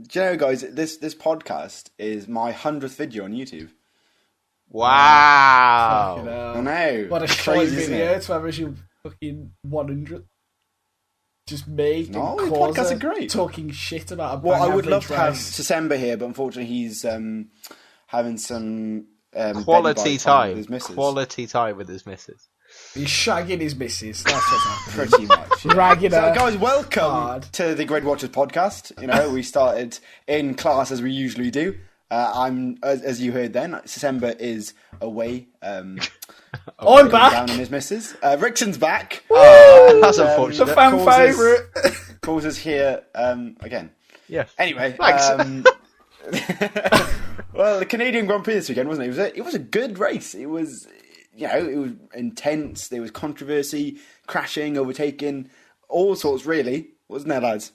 Do you know, guys, this podcast is my 100th video on YouTube. Wow. I know. What a short video to average you fucking 100. Just me No, the podcasts are great. Talking shit about a bang Well, I would love average to have race. December here, but unfortunately he's having some Quality time. with his missus. Quality time with his missus. He's shagging his missus. That's what's happening. Pretty much. Yeah. Ragging So, her. guys, welcome hard. to the Grade Watchers podcast. You know, we started in class as we usually do. I'm, as you heard then, December is away. I'm Down back. on his missus. Rickson's back. That's unfortunate. The fan favourite. Causes here again. Yeah. Anyway, Thanks. well, the Canadian Grand Prix this weekend, wasn't it? It was a good race. It was, it was intense. There was controversy, crashing, overtaking, all sorts, really, wasn't there, lads?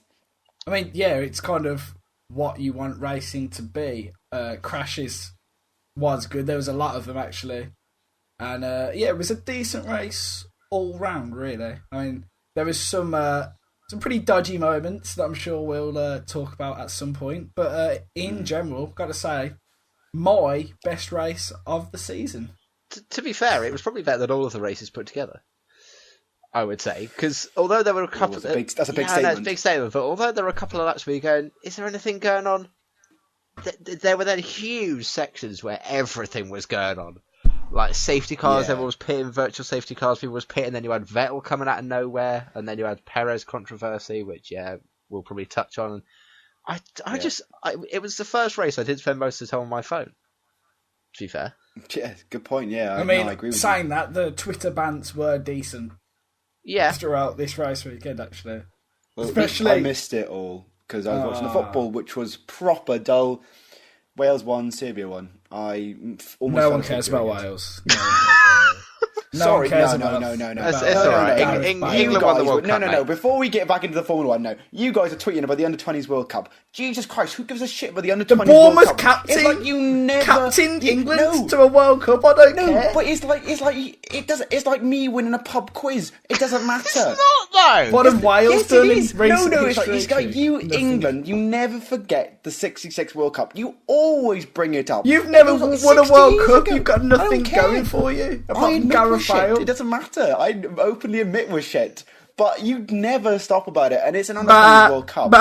I mean, yeah, it's kind of what you want racing to be. Crashes was good. There was a lot of them, actually. And, it was a decent race all round, really. I mean, there was some pretty dodgy moments that I'm sure we'll talk about at some point. But in general, got to say, my best race of the season. To be fair, it was probably better than all of the races put together, I would say. Because although there were a couple... That's a big statement. That's a big statement. But although there were a couple of laps where you're going, is there anything going on? There were then huge sections where everything was going on. Like safety cars, everyone was pitting, virtual safety cars, people was pitting, then you had Vettel coming out of nowhere, and then you had Perez controversy, which, we'll probably touch on. It was the first race I did spend most of the time on my phone, to be fair. Yeah, good point, yeah. I mean, I agree with saying you. that, the Twitter bants were decent. Yeah. Throughout this race weekend, actually. Well, Especially... I missed it all, because I was watching the football, which was proper dull. Wales won, Serbia won. No one cares about Wales. No Sorry, one cares no. It's all right. England won the World Cup. No. Before we get back into the Formula One, you guys are tweeting about the Under-20s World Cup. Jesus Christ, who gives a shit about the Under-20s World Bournemouth Cup? captain, It's like you never captained England to a World Cup. I don't care. No, but it's like me winning a pub quiz. It doesn't matter. It's not, though! What have Wales Yes, done it in is. recent No, history? it's like you, Nothing. England, you never forget the 66 World Cup. You always bring it up. You've never It was won like a World 60 years Cup. ago. You've got I don't nothing care. going for you. Apart I from admit Gareth we're shit. Bale. It doesn't matter. I openly admit we're shit. But you never stop about it. And it's an Under-20 World Cup.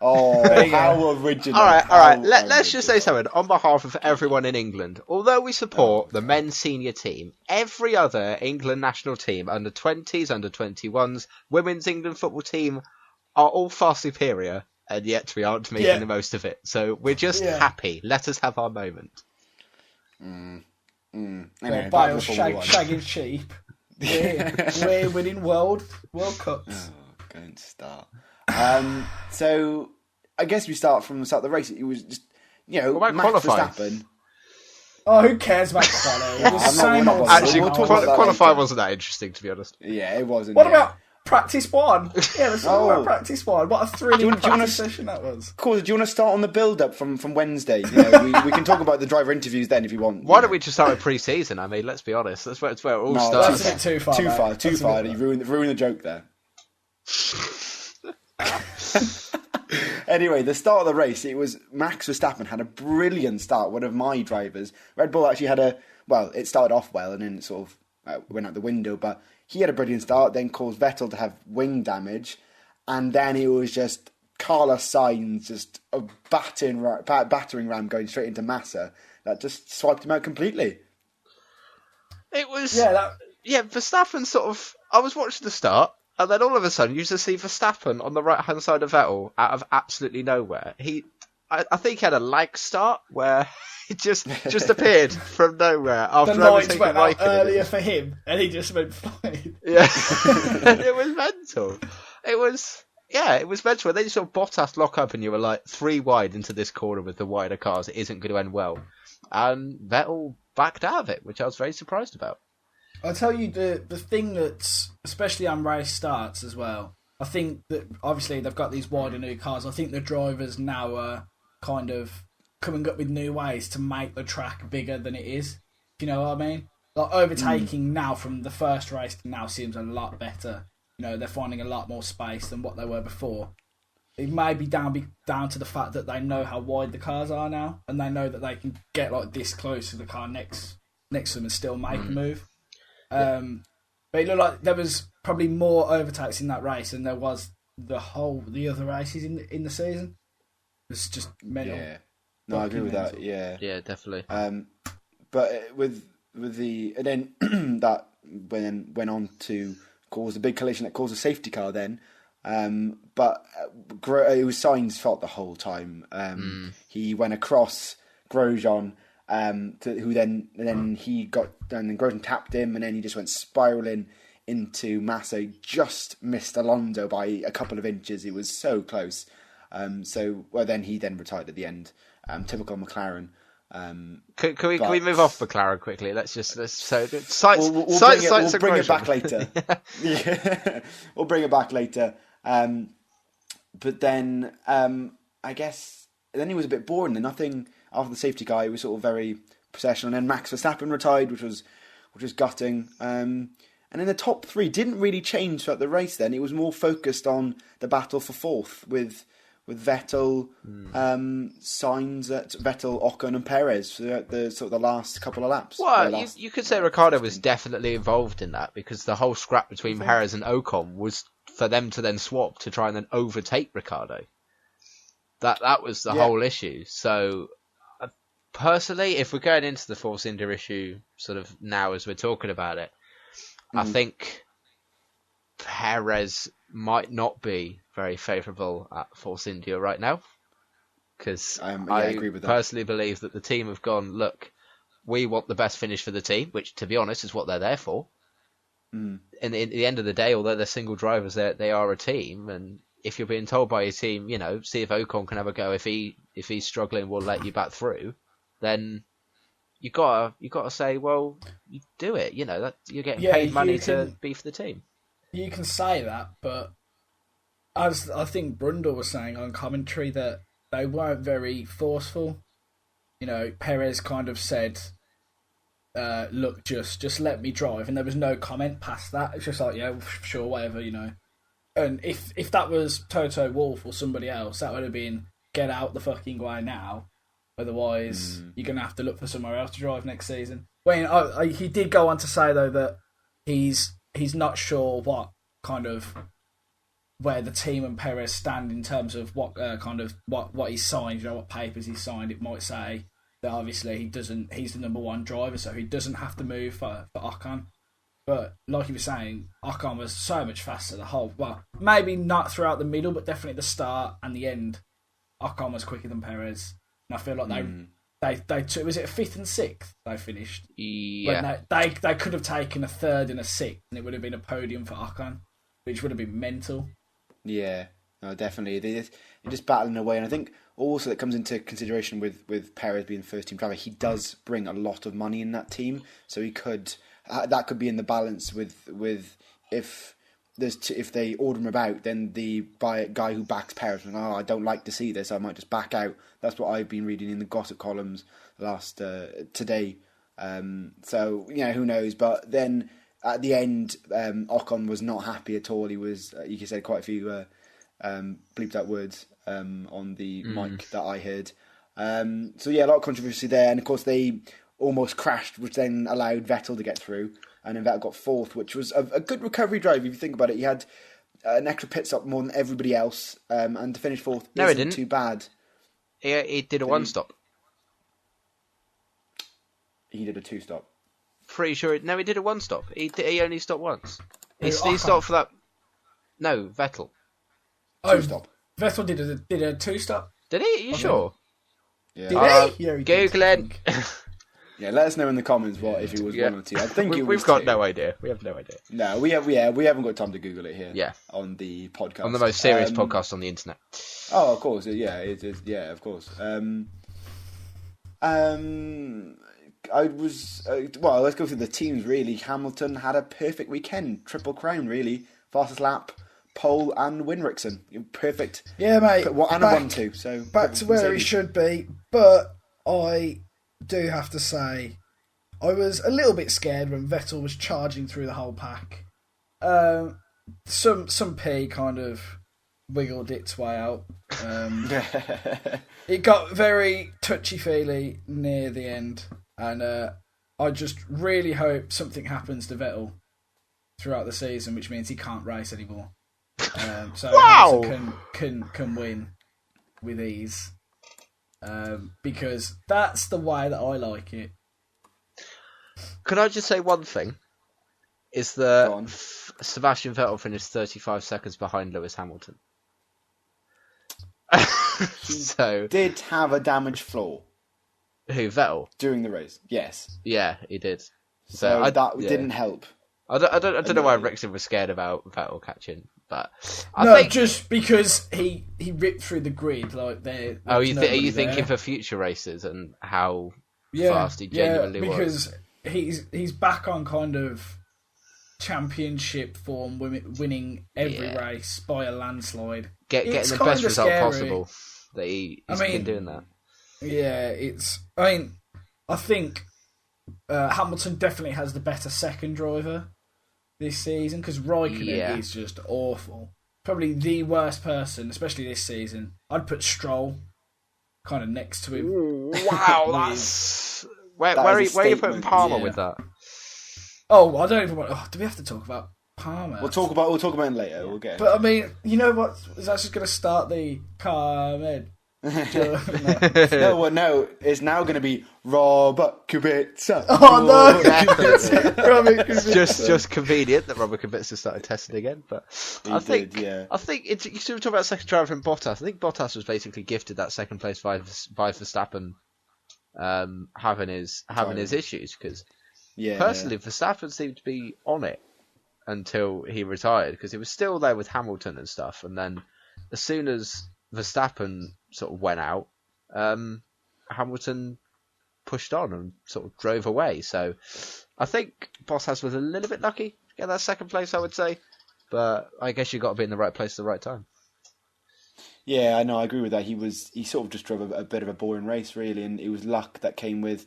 Oh, how original. All right. Let's just say something on behalf of everyone in England. Although we support the men's senior team, every other England national team, under 20s, under 21s, women's England football team, are all far superior, and yet we aren't making the most of it. So we're just happy. Let us have our moment. Anyway, Bale shagging sheep. We're winning World Cups. Oh, don't start. So I guess we start from the start of the race. It was just, What about Max qualifying? Verstappen. Oh, who cares about quality? It was I'm the not- same we're not old bothered. Actually, We'll talk about that qualify later. wasn't that interesting, to be honest. Yeah, it wasn't. What about practice one? Yeah, let's talk Oh. about practice one. What a thrilling Do you wanna practice session that was. Cool, do you want to start on the build-up from Wednesday? We can talk about the driver interviews then if you want. Why don't we just start with pre-season? I mean, let's be honest. That's where it all No, starts. That's a bit too far. Too man. far. That's a bit You ruined the joke there. Anyway, the start of the race, it was Max Verstappen had a brilliant start. One of my drivers, Red Bull actually had it started off well and then it sort of went out the window. But he had a brilliant start, then caused Vettel to have wing damage, and then it was just Carlos Sainz just a battering ram going straight into Massa that just swiped him out completely. It was... Yeah, Verstappen sort of... I was watching the start, and then all of a sudden you just see Verstappen on the right-hand side of Vettel out of absolutely nowhere. I think he had a lag start where he just appeared from nowhere after the lights overtaking went out Raikkonen. earlier for him, and he just went flying. Yeah, it was mental. It was mental. And then you saw Bottas lock up, and you were like 3 wide into this corner with the wider cars. It isn't going to end well. And Vettel backed out of it, which I was very surprised about. I'll tell you the thing that's, especially on race starts as well, I think that obviously they've got these wider new cars. I think the drivers now are kind of coming up with new ways to make the track bigger than it is. Do you know what I mean? Like overtaking now from the first race to now seems a lot better. They're finding a lot more space than what they were before. it may be down to the fact that they know how wide the cars are now, and they know that they can get like this close to the car next to them and still make a move. But it looked like there was probably more overtakes in that race than there was the other races in the season. It's just mental. Yeah, no, I agree with that. Yeah, definitely. But with the and then that went on to cause a big collision that caused a safety car. Then, but it was Sainz's fault the whole time. He went across Grosjean. Who then Grosjean tapped him, and then he just went spiraling into Massa. Just missed Alonso by a couple of inches. It was so close. Then he retired at the end. Typical McLaren. Can we move off McLaren quickly? We'll bring it back later. Yeah, we'll bring it back later. But then I guess then he was a bit boring. And nothing after the safety car. He was sort of very processional. And then Max Verstappen retired, which was gutting. And then the top three didn't really change throughout the race. Then it was more focused on the battle for fourth with Vettel, Sainz, Vettel, Ocon, and Perez throughout the last couple of laps. Well, you could say Ricciardo was definitely involved in that, because the whole scrap between Perez and Ocon was for them to then swap to try and then overtake Ricciardo. That was the whole issue. So personally, if we're going into the Force India issue sort of now as we're talking about it, I think Perez might not be very favourable at Force India right now, because I agree with that. Personally believe that the team have gone, look, we want the best finish for the team, which to be honest is what they're there for. In the end of the day, although they're single drivers, they are a team, and if you're being told by your team, see if Ocon can have a go, if he's struggling, we'll let you back through, then you gotta say, well, you do it. That you're getting paid money to be for the team. You can say that, but as I think Brundle was saying on commentary, that they weren't very forceful. Perez kind of said, look, just let me drive, and there was no comment past that. It's just like, yeah, sure, whatever, And if that was Toto Wolff or somebody else, that would have been, get out the fucking way now. Otherwise, you're going to have to look for somewhere else to drive next season. He did go on to say, though, that he's not sure what kind of where the team and Perez stand in terms of what what he's signed, what papers he's signed. It might say that obviously he's the number one driver, so he doesn't have to move for Ocon. But like you were saying, Ocon was so much faster maybe not throughout the middle, but definitely the start and the end. Ocon was quicker than Perez. And I feel like they took, was it a 5th and 6th they finished? Yeah. But they could have taken a 3rd and a 6th, and it would have been a podium for Ocon, which would have been mental. Yeah, no, definitely. They're just battling away, and I think also that comes into consideration with Perez being the first team driver. He does bring a lot of money in that team, so that could be in the balance with if they order him about, then the guy who backs Perez, I don't like to see this, I might just back out. That's what I've been reading in the gossip columns today. So who knows? But then at the end, Ocon was not happy at all. He was, you can say, quite a few bleeped out words on the mic that I heard. So yeah, a lot of controversy there, and of course they almost crashed, which then allowed Vettel to get through, and then Vettel got 4th, which was a good recovery drive if you think about it. He had an extra pit stop more than everybody else, and to finish 4th isn't too bad. He did a 1-stop. He did a 2-stop. Pretty sure. No, he did a 1-stop. He only stopped once. He stopped for that. No, Vettel. 2-stop. Vettel did a 2-stop. Did he? You sure? Yeah. Did he? Yeah, he Googling. Yeah, let us know in the comments if it was 1 or 2. I think it was We've got 2. no idea. We have no idea. No, we haven't got time to Google it here. Yeah. On the podcast. On the most serious podcast on the internet. Oh, of course. Yeah, it is. Yeah, of course. I was let's go through the teams. Really, Hamilton had a perfect weekend, triple crown. Really, fastest lap, pole, and Winrickson. Perfect. Yeah, mate. And a 1-2. So back to where he should be. But I do have to say, I was a little bit scared when Vettel was charging through the whole pack. Some P kind of wiggled its way out. It got very touchy-feely near the end, and I just really hope something happens to Vettel throughout the season, which means he can't race anymore. So Wow! Hamilton can win with ease, because that's the way that I like it. Can I just say one thing? Is Go that on. Sebastian Vettel finished 35 seconds behind Lewis Hamilton. So Did have a damaged floor who, Vettel? during the race. Yes. Yeah, he did. So I- that yeah. didn't help. I don't know why Rickson was scared about Vettel catching, but I No, think. just because he ripped through the grid like there. Oh, are you nobody thinking there. for future races and how Yeah, fast he genuinely was? because he's back on kind of championship form, winning every Yeah. race by a landslide. Getting It's the kinda best result scary. possible. That he's been doing that. Yeah, I think Hamilton definitely has the better second driver this season, because Raikkonen is just awful. Probably the worst person, especially this season. I'd put Stroll kind of next to him. Wow, that's where That are is a you putting statement, Palmer yeah. with that? Oh, I don't even want. Oh, do we have to talk about Palmer? We'll talk about it later. We'll get. But I mean, you know what? Is that just going to start the Carmen? No. It's now going to be Robert Kubica. Oh no! just convenient that Robert Kubica started testing again, but I think it's, you sort of talk about second driver in Bottas. I think Bottas was basically gifted that second place by Verstappen, having his issues, because personally Verstappen seemed to be on it until he retired, because he was still there with Hamilton and stuff, and then as soon as Verstappen sort of went out, Hamilton pushed on and sort of drove away. So I think Bottas was a little bit lucky to get that second place, I would say. But I guess you've got to be in the right place at the right time. Yeah, I know. I agree with that. He sort of just drove a bit of a boring race, really, and it was luck that came with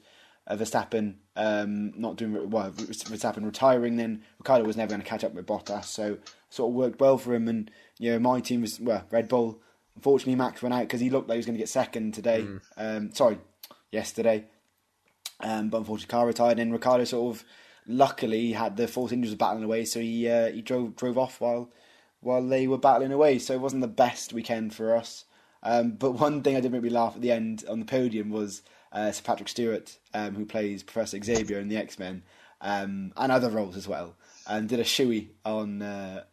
Verstappen not doing well. Verstappen retiring, then Ricciardo was never going to catch up with Bottas, so sort of worked well for him. And my team was Red Bull. Unfortunately, Max went out because he looked like he was going to get second today. Yesterday. But unfortunately, car retired, and Ricciardo sort of luckily had the Force India was battling away, so he drove off while they were battling away. So it wasn't the best weekend for us. But one thing I did make me laugh at the end on the podium was Sir Patrick Stewart, who plays Professor Xavier in the X-Men, and other roles as well, and did a shoey on the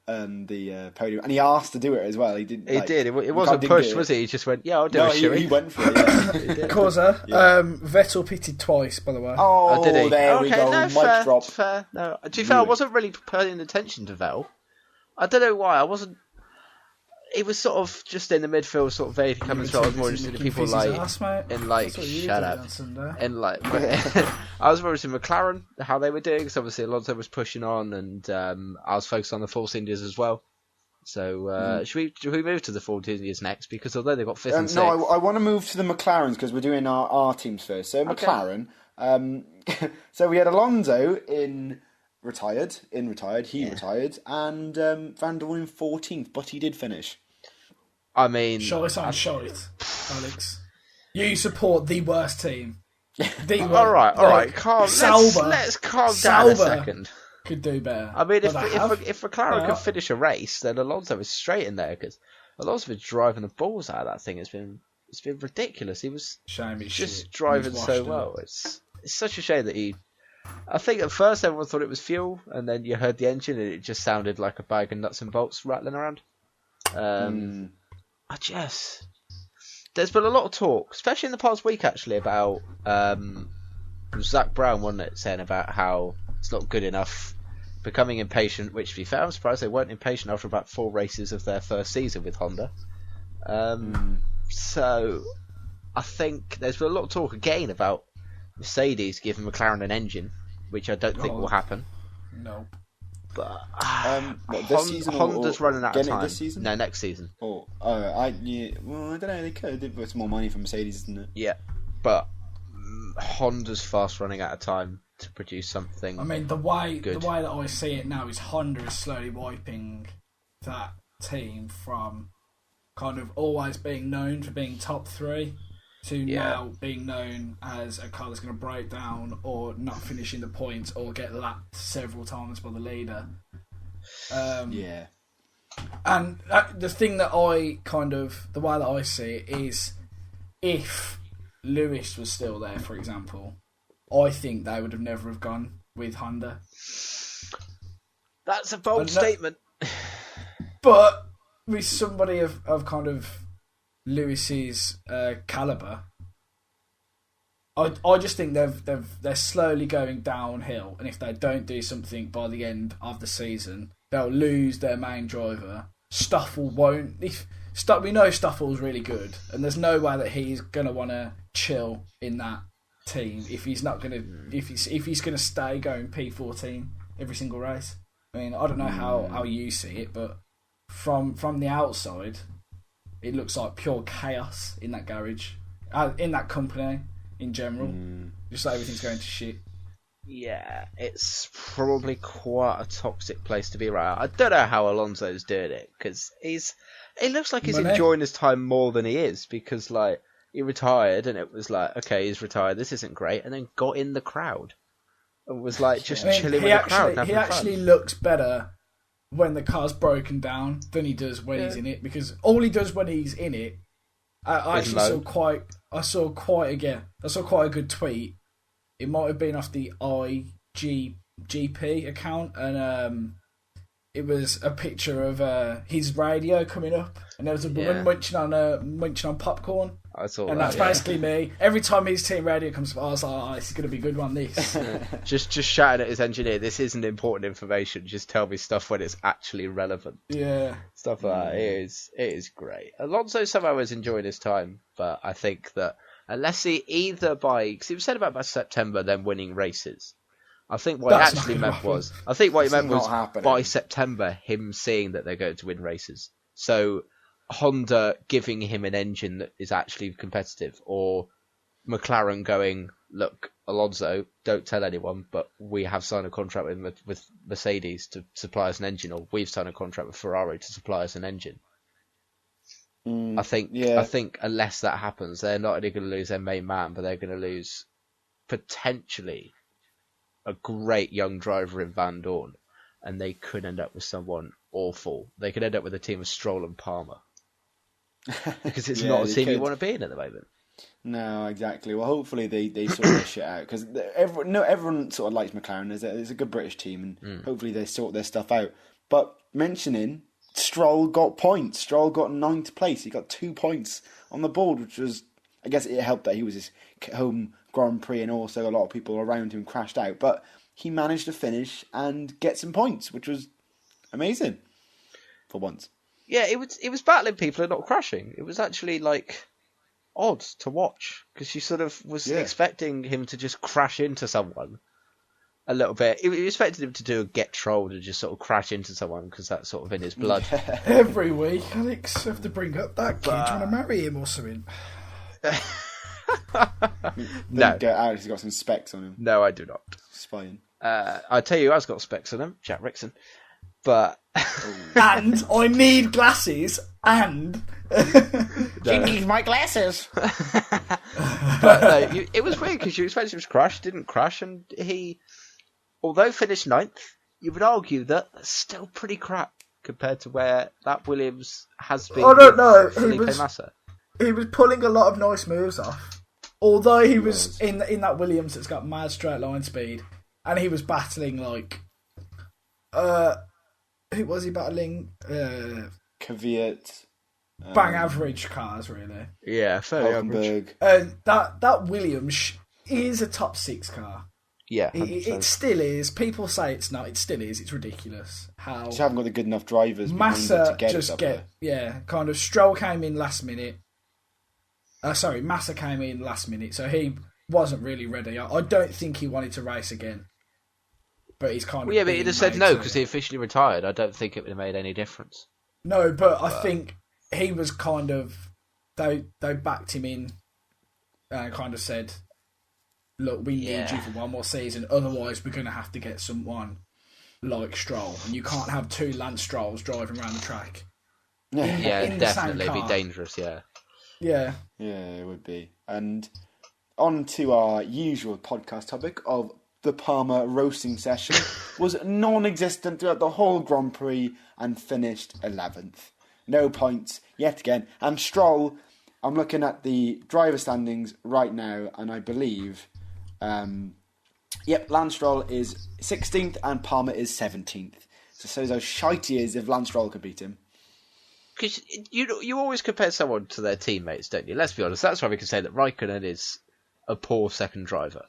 podium, and he asked to do it as well. He did. It wasn't pushed, was it? He just went, "Yeah, I'll do a shoey." He went for it. Yeah. Causa, Vettel pitted twice, by the way. Oh, did he? there we go. No, Mic drop. Fair. No, to be fair, I wasn't really paying attention to Vettel. I don't know why. I wasn't. He was sort of just in the midfield, sort of vaguely coming through. I was more interested in people shut up. And I was more interested in McLaren, how they were doing, because obviously Alonso was pushing on, and I was focused on the Force Indias as well. So should we move to the Force Indias next? Because although they got fifth and sixth, no, I want to move to the McLarens because we're doing our teams first. So McLaren. So we had Alonso retired, he retired, and Van der Waal in 14th, but he did finish. I mean... Shite, Alex. You support the worst team. Alright, let's calm down a second. Could do better. I mean, if McLaren could finish a race, then Alonso is straight in there, because Alonso was driving the balls out of that thing. It's been ridiculous. He was just driving so well. It's such a shame that he... I think at first everyone thought it was fuel, and then you heard the engine and it just sounded like a bag of nuts and bolts rattling around. There's been a lot of talk, especially in the past week actually, about Zach Brown, wasn't it, saying about how it's not good enough, becoming impatient, which to be fair, I'm surprised they weren't impatient after about 4 races of their first season with Honda. So I think there's been a lot of talk again about Mercedes giving McLaren an engine, which I don't think will happen. No. But this season Honda's running out of time. This season? No, next season. Well, I don't know. They could. It's more money for Mercedes, isn't it? Yeah, but Honda's fast running out of time to produce something. I mean, the way that I see it now is Honda is slowly wiping that team from kind of always being known for being top three to now being known as a car that's going to break down or not finishing the points or get lapped several times by the leader. And the thing that the way that I see it is, if Lewis was still there, for example, I think they would have never have gone with Honda. That's a bold statement. But with somebody of kind of Lewis's calibre, I just think they're slowly going downhill, and if they don't do something by the end of the season, they'll lose their main driver. Stoffel won't. We know Stoffel's really good, and there's no way that he's gonna want to chill in that team if he's not gonna if he's gonna stay going P14 every single race. I mean, I don't know how you see it, but from the outside, it looks like pure chaos in that garage, in that company in general. Just like everything's going to shit. Yeah, it's probably quite a toxic place to be right now. I don't know how Alonso's doing it, because it looks like he's enjoying his time more than he is, because like he retired and it was like, okay, he's retired, this isn't great, and then got in the crowd and was like just chilling with the crowd. He actually looks better when the car's broken down than he does when he's in it, because all he does when he's in it, I saw quite a good tweet. It might have been off the IGGP account, and it was a picture of his radio coming up, and there was a woman munching on popcorn. I saw and that, that's basically me. Every time his team radio comes up, I was like, this is going to be a good one, this. just shouting at his engineer, this isn't important information, just tell me stuff when it's actually relevant. Yeah. Stuff like that. It is great. Alonso somehow is enjoying his time, but I think that unless he either because he was said about by September then winning races. I think what he actually meant was by September him seeing that they're going to win races. So Honda giving him an engine that is actually competitive, or McLaren going, look, Alonso, don't tell anyone, but we have signed a contract with Mercedes to supply us an engine, or we've signed a contract with Ferrari to supply us an engine. I think unless that happens, they're not only going to lose their main man, but they're going to lose potentially a great young driver in Van Dorn, and they could end up with someone awful. They could end up with a team of Stroll and Palmer, because it's not a team you want to be in at the moment. No, exactly. Well, hopefully they sort their shit out, because everyone sort of likes McLaren. There's a good British team, and hopefully they sort their stuff out. But mentioning Stroll got points. Stroll got 9th place. He got 2 points on the board, which was, I guess it helped that he was his home Grand Prix and also a lot of people around him crashed out. But he managed to finish and get some points, which was amazing for once. Yeah, it was battling people and not crashing. It was actually like odd to watch, because you sort of was expecting him to just crash into someone a little bit. You expected him to do a get trolled and just sort of crash into someone, because that's sort of in his blood. Every week, Alex, have to bring up that kid. Do you want to marry him or something? No. Alex has got some specs on him. No, I do not. Spying. I tell you who has got specs on him, Jack Rickson. But and I need glasses, and he needs my glasses. But no, it was weird, because you expected him to crash, didn't crash, and he, although finished 9th, you would argue that that's still pretty crap compared to where that Williams has been. I don't know. Felipe Massa. He was pulling a lot of nice moves off. Although he was in that Williams that's got mad straight line speed, and he was battling like, who was he battling? Kvyat. Bang average cars, really. Yeah, fairly average. And that Williams is a top 6 car. Yeah, it still is. People say it's not. It still is. It's ridiculous how just haven't got the good enough drivers. Massa to get kind of Stroll came in last minute. Massa came in last minute, so he wasn't really ready. I don't think he wanted to race again. But he's kind of... Well, yeah, but he'd have said no, because he officially retired. I don't think it would have made any difference. No, but I think he was kind of... They backed him in and kind of said, look, we need you for one more season, otherwise we're going to have to get someone like Stroll. And you can't have 2 Lance Strolls driving around the track. Yeah, in the same definitely be car. dangerous. Yeah. Yeah. Yeah, it would be. And on to our usual podcast topic of the Palmer roasting session was non-existent throughout the whole Grand Prix and finished 11th. No points yet again. And Stroll, I'm looking at the driver standings right now, and I believe, Lance Stroll is 16th and Palmer is 17th. So how shite he is if Lance Stroll could beat him. Because you always compare someone to their teammates, don't you? Let's be honest. That's why we can say that Raikkonen is a poor second driver.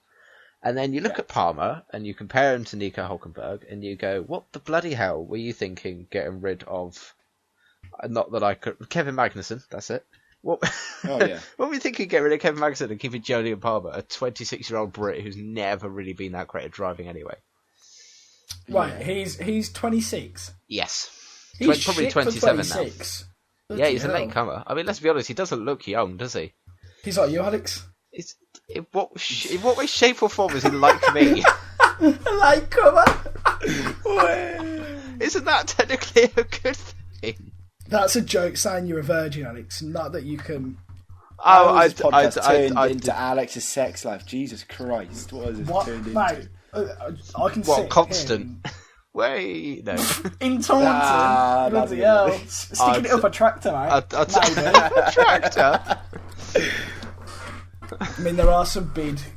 And then you look at Palmer and you compare him to Nico Hulkenberg and you go, what the bloody hell were you thinking getting rid of... Not that I could... Kevin Magnussen, that's it. What, what were you thinking getting rid of Kevin Magnussen and keeping Jolyon Palmer, a 26-year-old Brit who's never really been that great at driving anyway? Right, he's 26. Yes. He's probably shit for 27 26. now. Yeah, he's a late comer. I mean, let's be honest, he doesn't look young, does he? He's like you, Alex. In what way, shape or form is he like me? Late comer? Isn't that technically a good thing? That's a joke saying you're a virgin, Alex. Not that you can... This podcast turned into Alex's sex life. Jesus Christ. What has this turned into? Mate, I can see constant? Wait, no. In Taunton? Bloody hell. Sticking it up a tractor, mate. A tractor? I mean, there are some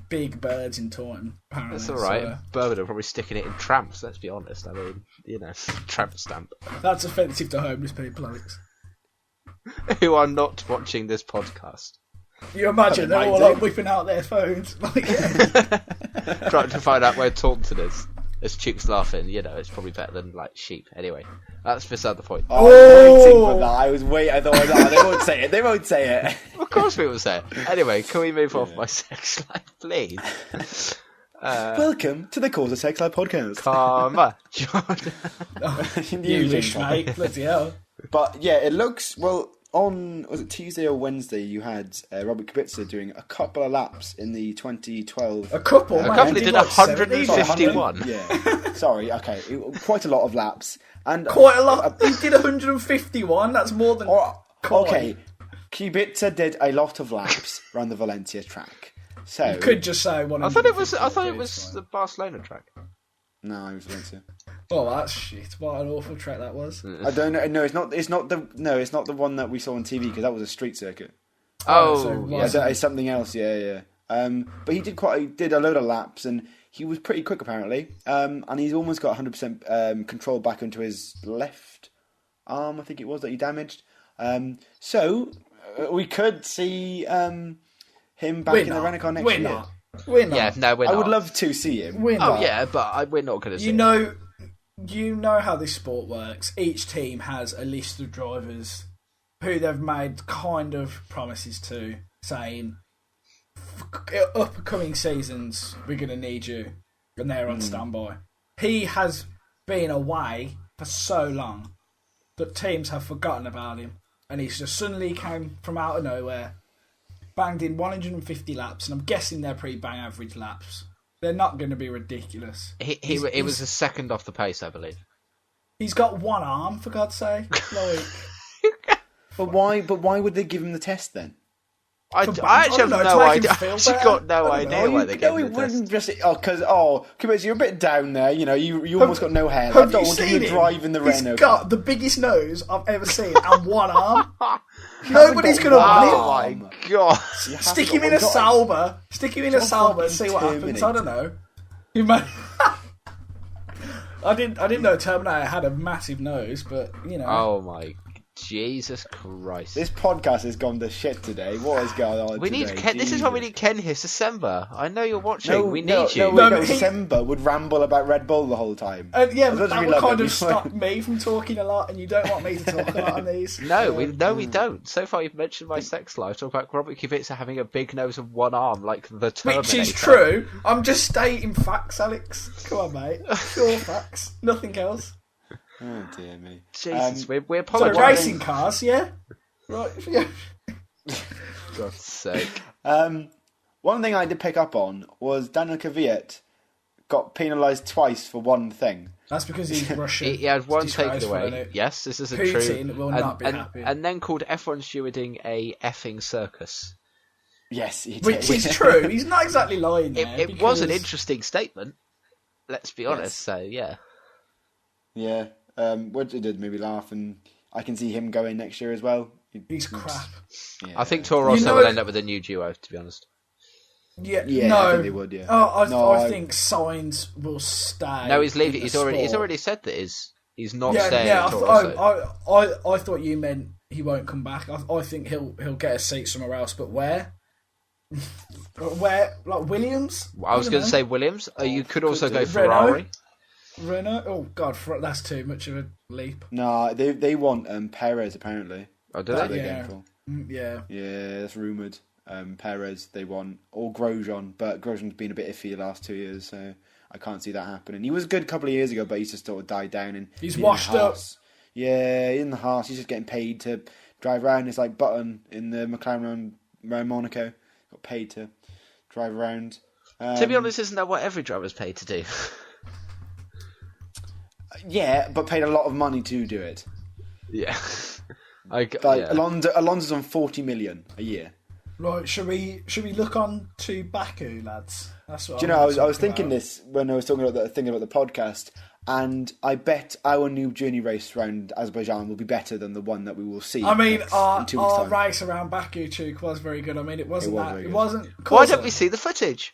big birds in Taunton, apparently. That's alright. So, Birmingham are probably sticking it in tramps, let's be honest. I mean, tramp stamp. That's offensive to homeless people, Alex. Who are not watching this podcast. You imagine they're all like whipping out their phones. Trying to find out where Taunton is. As Chuke's laughing, it's probably better than, sheep. Anyway, that's beside the point. I was waiting for that. I thought, they won't say it. They won't say it. Of course we will say it. Anyway, can we move off my sex life, please? Welcome to the Cause of Sex Life podcast. Karma, Jordan. You wish, mate. Bloody hell. But, yeah, it looks... Well, was it Tuesday or Wednesday, you had Robert Kubica doing a couple of laps in the 2012... A couple? He did 151. Yeah. Sorry, okay. Quite a lot of laps. And quite a lot. He did 151. That's more than... Okay. Kubica did a lot of laps around the Valencia track. So you could just say I thought it was the Barcelona track. No, it was Valencia. Oh, that's shit! What an awful track that was. I don't know. No, it's not the one that we saw on TV because that was a street circuit. It's something else. Yeah. But he did a load of laps and he was pretty quick apparently. And he's almost got 100% control back into his left arm. I think it was that he damaged. So we could see him back in the Renault next year. We're not. Yeah, no, we're not. I would love to see him. We're not. Yeah, but we're not going to see him. You know how this sport works. Each team has a list of drivers who they've made kind of promises to, saying, upcoming seasons, we're going to need you. And they're on standby. He has been away for so long that teams have forgotten about him. And he's just suddenly came from out of nowhere, banged in 150 laps, and I'm guessing they're pretty bang average laps. They're not going to be ridiculous. He was a second off the pace, I believe. He's got one arm, for God's sake. But why would they give him the test then? I actually have no idea. I've got no idea why they gave him the test. Kubica, you're a bit down there. You almost got no hair. Have you seen him? Drive in the Renault. He's got the biggest nose I've ever seen and one arm. Nobody's going to want it. Oh my god! Stick him in a Sauber. Stick him in a Sauber and see what happens. I don't know. I didn't know Terminator had a massive nose, but Oh my Jesus Christ! This podcast has gone to shit today. What is going on? We need Ken. This is why we need Ken here, December. I know you're watching. No, we need you. December would ramble about Red Bull the whole time. But that would kind of stop me from talking a lot, and you don't want me to talk a lot on these. No, we don't. So far, you've mentioned my sex life. Talk about Robert Kubica having a big nose and one arm, like the Terminator. Which is true. I'm just stating facts, Alex. Come on, mate. Pure facts. Nothing else. Oh dear me. Jesus, we're apologising. So racing cars, yeah? Right, yeah. God's sake. One thing I did pick up on was Daniel Kvyat got penalised twice for one thing. That's because he's Russian. He had one taken Disgraceful, away. isn't it? Yes, this isn't Putin true. will not be happy. And then called F1 stewarding a effing circus. Yes, he did. Which is true. He's not exactly lying there. It was an interesting statement. Let's be honest. So yeah. Yeah. What did made me laugh, and I can see him going next year as well. He's crap. Yeah. I think Toro Rosso will end up with a new duo. To be honest. Yeah, no. I think they would. Yeah. I think Sainz will stay. No, he's leaving. He's already said that he's not staying. Yeah, at Toro Rosso. I thought you meant he won't come back. I think he'll get a seat somewhere else. But where? Where? Like Williams? I was going to say Williams. You could also go Ferrari. Renault? Oh God, that's too much of a leap. No, they want Perez apparently. Oh, do That's they? what they're going for. Yeah. Yeah, that's rumoured. Perez they want, or Grosjean, but Grosjean's been a bit iffy the last 2 years, so I can't see that happening. He was good a couple of years ago, but he's just sort of died down. And he's washed up. Yeah, in the Haas, he's just getting paid to drive around. It's like Button in the McLaren around Monaco. Got paid to drive around. To be honest, isn't that what every driver's paid to do? Yeah, but paid a lot of money to do it. Yeah. Alonso's on 40 million a year. Right, should we look on to Baku, lads? That's what. Do you know? I was thinking this when I was talking about the podcast, and I bet our new journey race around Azerbaijan will be better than the one that we will see. I mean, our 2 weeks' time. race around Baku was very good. I mean, it wasn't. Why don't we see the footage?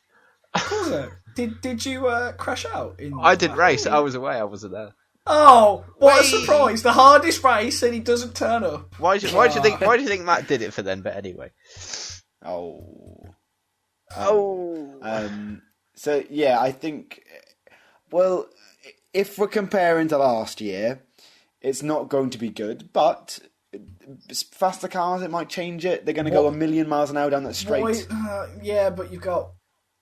Did you crash out? I didn't race. I was away. I wasn't there. Oh, what a surprise! The hardest race, and he doesn't turn up. Why do you think Matt did it for then? But anyway. So yeah, I think. Well, if we're comparing to last year, it's not going to be good. But faster cars, it might change it. They're going to go a million miles an hour down that straight. Yeah, but you've got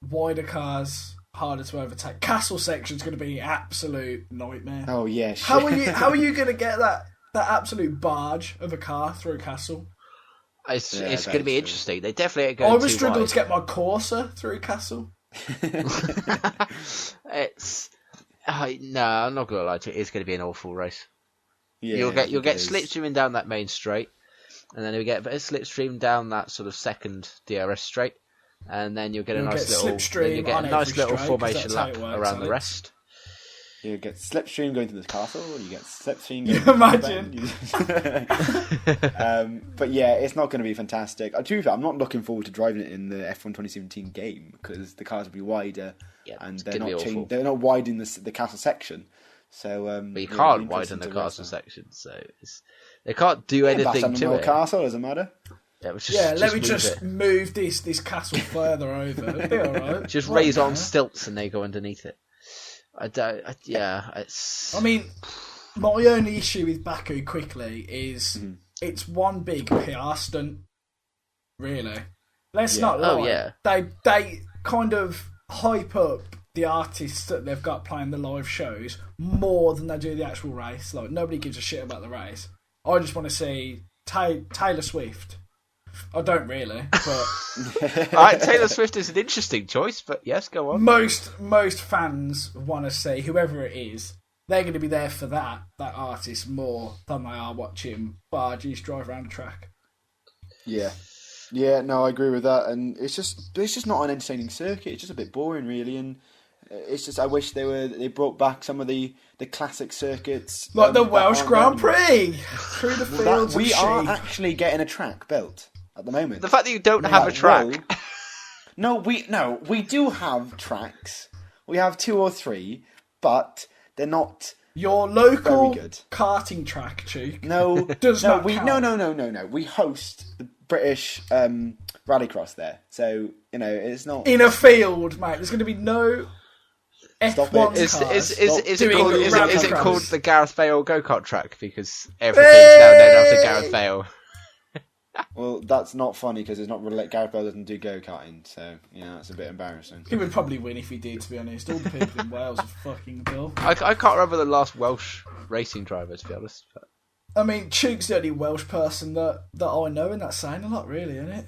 wider cars. Harder to overtake. Castle section's going to be an absolute nightmare. Oh yeah. How are you going to get that absolute barge of a car through Castle? It's going to be interesting. They definitely go. I would struggle to get my Corsa through Castle. No, I'm not going to lie to you. It's going to be an awful race. Yeah, you'll get slipstreaming down that main straight, and then you'll get a bit of slipstream down that sort of second DRS straight. And then you'll get a nice little formation lap around the rest. You get slipstream going to the castle, you get slipstream going Imagine. But yeah, it's not going to be fantastic. I'm not looking forward to driving it in the F1 2017 game because the cars will be wider and they're not widening the castle section. So, but you can't widen the castle section, so they can't do anything to it. Castle doesn't matter. Let me just move this castle further over. It'll be all right. Just raise on stilts and they go underneath it. I mean, my only issue with Baku quickly is it's one big PR stunt. Really, let's not lie. Oh, yeah. They kind of hype up the artists that they've got playing the live shows more than they do the actual race. Like nobody gives a shit about the race. I just want to see Taylor Swift. I don't really, but Alright, Taylor Swift is an interesting choice, but yes, go on. Most fans want to see whoever it is. They're going to be there for that artist more than they are watching barges drive around the track. Yeah, no, I agree with that, and it's just not an entertaining circuit. It's just a bit boring, really, and it's just I wish they brought back some of the classic circuits, like the Welsh Grand Prix through the fields. We are actually getting a track built at the moment. The fact that you don't have a track. No, we do have tracks. We have 2 or 3, but they're not. Your local karting track, Chuke. No, does not count. No. We host the British Rallycross there, so it's not in a field, mate. There's going to be no F1 cars. Is it called the Gareth Bale go-kart track because everything's now named after Gareth Bale? Well, that's not funny because it's not really. Gareth Bale doesn't do go-karting, so that's a bit embarrassing. He would probably win if he did, to be honest. All the people in Wales are fucking dull. I can't remember the last Welsh racing driver, to be honest. But... I mean, Chuke's the only Welsh person that I know, and that's saying a lot, really, isn't it?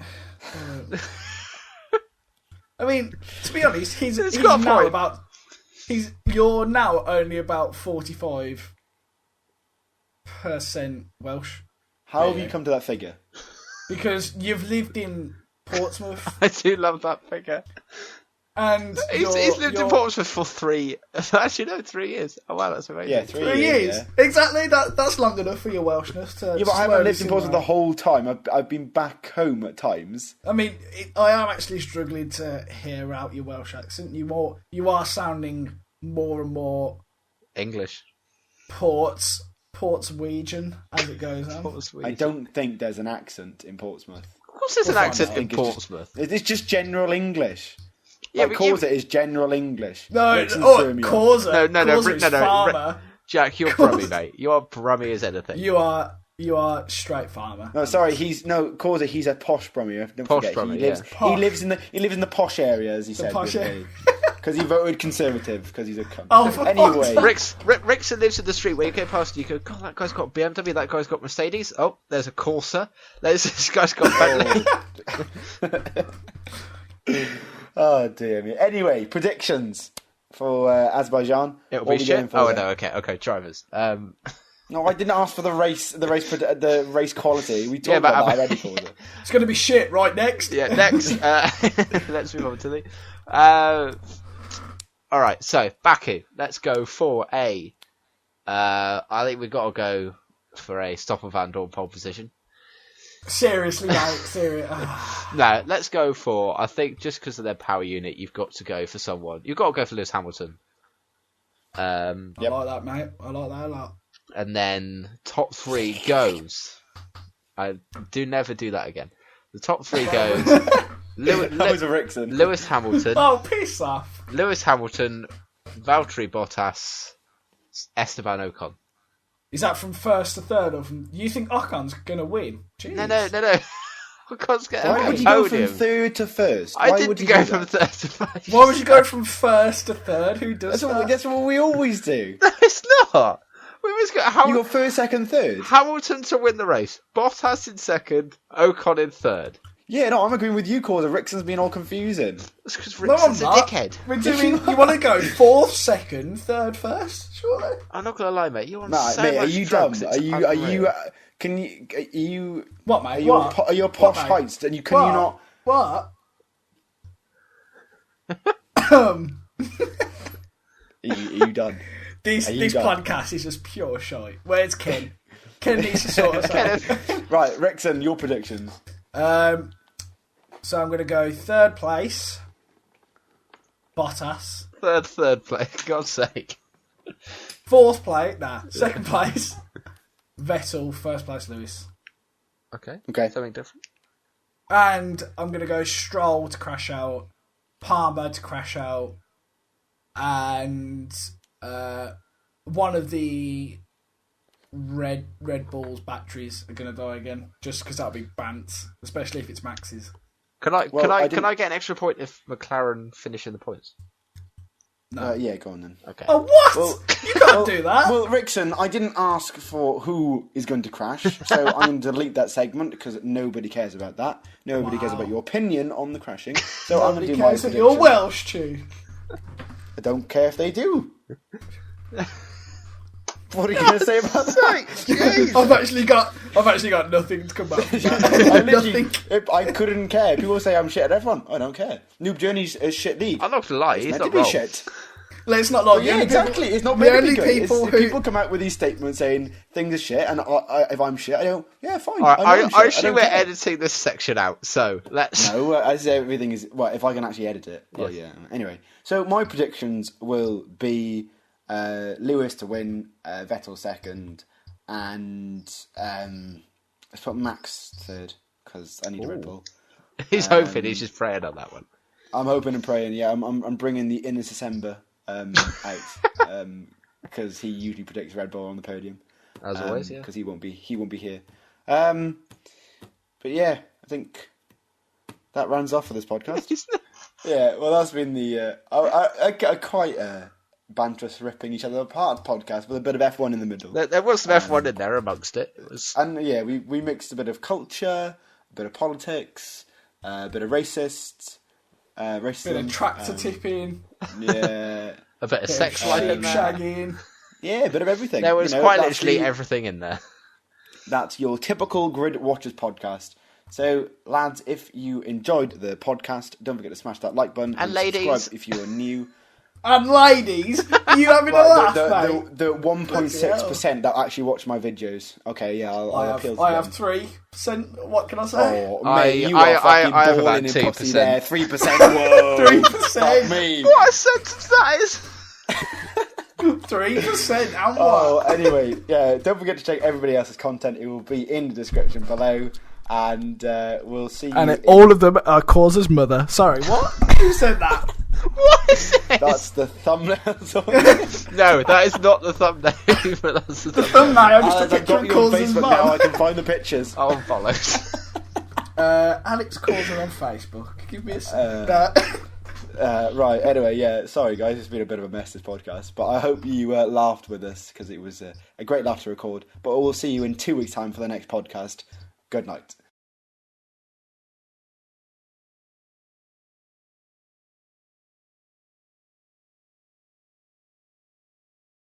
I mean, to be honest, he's You're now only about 45% Welsh. How have you come to that figure? Because you've lived in Portsmouth. I do love that figure. And he's lived in Portsmouth for 3 years. Oh wow, that's amazing. Yeah, 3 years. Yeah. Exactly, that's long enough for your Welshness to. Yeah, but I haven't lived in Portsmouth the whole time. I've been back home at times. I mean, I am actually struggling to hear out your Welsh accent. You are sounding more and more English. Portswegian as it goes on. I don't think there's an accent in Portsmouth. Of course, there's an accent in Portsmouth. It's just general English. Yeah, like Causa is general English. No, Causa. No, farmer. Jack, you're Brummy, mate. You are Brummy as anything. You are straight farmer. No, sorry, Causa. He's a posh Brummy. Don't forget, Brummy, he lives in the posh area, as he said. Because he voted Conservative because he's a cunt. Oh, anyway, Rickson lives in the street where you go past and you go, God, that guy's got a BMW, that guy's got Mercedes. Oh, there's a Corsa. This guy's got Bentley. Oh dear me. Anyway, predictions for Azerbaijan. It'll be shit. Oh no, okay, drivers. No, I didn't ask for the race quality. We talked about that already. For it. It's going to be shit. Right, next. Yeah, next. Let's move on to the. All right, so Baku. Let's go for a. I think we've got to go for a Stoffel Van Dorn pole position. Seriously, mate. Seriously. No, let's go for. I think just because of their power unit, you've got to go for someone. You've got to go for Lewis Hamilton. I like that, mate. I like that a lot. And then top 3 goes. I do never do that again. The top 3 goes. Lewis Hamilton. Oh, piss off. Lewis Hamilton, Valtteri Bottas, Esteban Ocon. Is that from first to third, or from? You think Ocon's gonna win? Jeez. No. Ocon's getting Why would you go from third to first? I didn't go from third to first. Why would you go from first to third? Who does that? That's what we always do. No, it's not. We always got You got first, second, third. Hamilton to win the race. Bottas in second. Ocon in third. Yeah, no, I'm agreeing with you, Causa. Rickson's been all confusing. That's because Rickson's a dickhead. We're doing. You want to go fourth, second, third, first? Surely. I'm not gonna lie, mate. You're on so mate, much are you drugs, dumb? Are you? Can you? Are you? What, mate? Are you posh heights? And you can you not? What? Are you done? This podcast is just pure shite. Where's Ken? Ken needs to sort us out. Right, Rickson, your predictions. So I'm going to go third place, Bottas. Third place, God's sake. Fourth place, second place, Vettel. First place, Lewis. Okay. Something different. And I'm going to go Stroll to crash out, Palmer to crash out, and one of the Red Bull's batteries are going to die again, just because that'll be bants, especially if it's Max's. Can I get an extra point if McLaren finish in the points? No. Yeah, go on then. Okay. Oh, what? Well, you can't do that. Well, Rickson, I didn't ask for who is going to crash, so I'm going to delete that segment because nobody cares about that. Nobody cares about your opinion on the crashing. So I'm going to do my prediction. You're Welsh, too. I don't care if they do. What are you going to say about that? I've actually got nothing to come back from that. I couldn't care. People say I'm shit at everyone. I don't care. Noob Journey's a shit league. I'm not going to lie. He's not wrong. Shit. Let's not lie. Yeah, exactly. It's not meant to be good. If people come out with these statements saying things are shit, and if I'm shit, I go, yeah, fine. I assume we're editing this section out, so let's... No, I say everything is... Well, if I can actually edit it. Well, yeah. Anyway, so my predictions will be... Lewis to win, Vettel second, and let's put Max third because I need a Red Bull. He's hoping. He's just praying on that one. I'm hoping and praying. Yeah, I'm bringing the inner December out because he usually predicts Red Bull on the podium. As always, yeah. Because he won't be here. But yeah, I think that rounds off for this podcast. Yeah, well, that's been the quite banterous ripping each other apart podcast with a bit of F1 in the middle. There was some F1 in there amongst it. And yeah, we mixed a bit of culture, a bit of politics, a bit of racism, bit of tractor tipping. Yeah. A bit of sex life in there. shagging. Yeah, a bit of everything. There was You know, quite that's literally everything in there. That's your typical Grid Watchers podcast. So, lads, if you enjoyed the podcast, don't forget to smash that like button And ladies. subscribe if you are new. And ladies, are you having a laugh, mate? The 1.6% that actually watch my videos. Okay, yeah, I'll appeal to I them. have 3%. What can I say? Oh, mate, you are I fucking have about balling in 2%. pussy there. 3%. Whoa. 3%. Fuck me. What a sentence that is! 3% and what? Oh, anyway, yeah, don't forget to check everybody else's content. It will be in the description below. And we'll see you. And all of them are Cause's mother. Sorry, what? Who said that? What is this? That's the thumbnail. No, that is not the thumbnail, but that's the thumbnail. Thumbnail, just a I've picture got of you on Cause's Facebook now. I mum. can find the pictures. Oh, bollocks. Alex Causer on Facebook. Give me a... Right, anyway, yeah, sorry guys, it's been a bit of a mess, this podcast, but I hope you laughed with us, because it was a great laugh to record, but we'll see you in 2 weeks' time for the next podcast. Good night.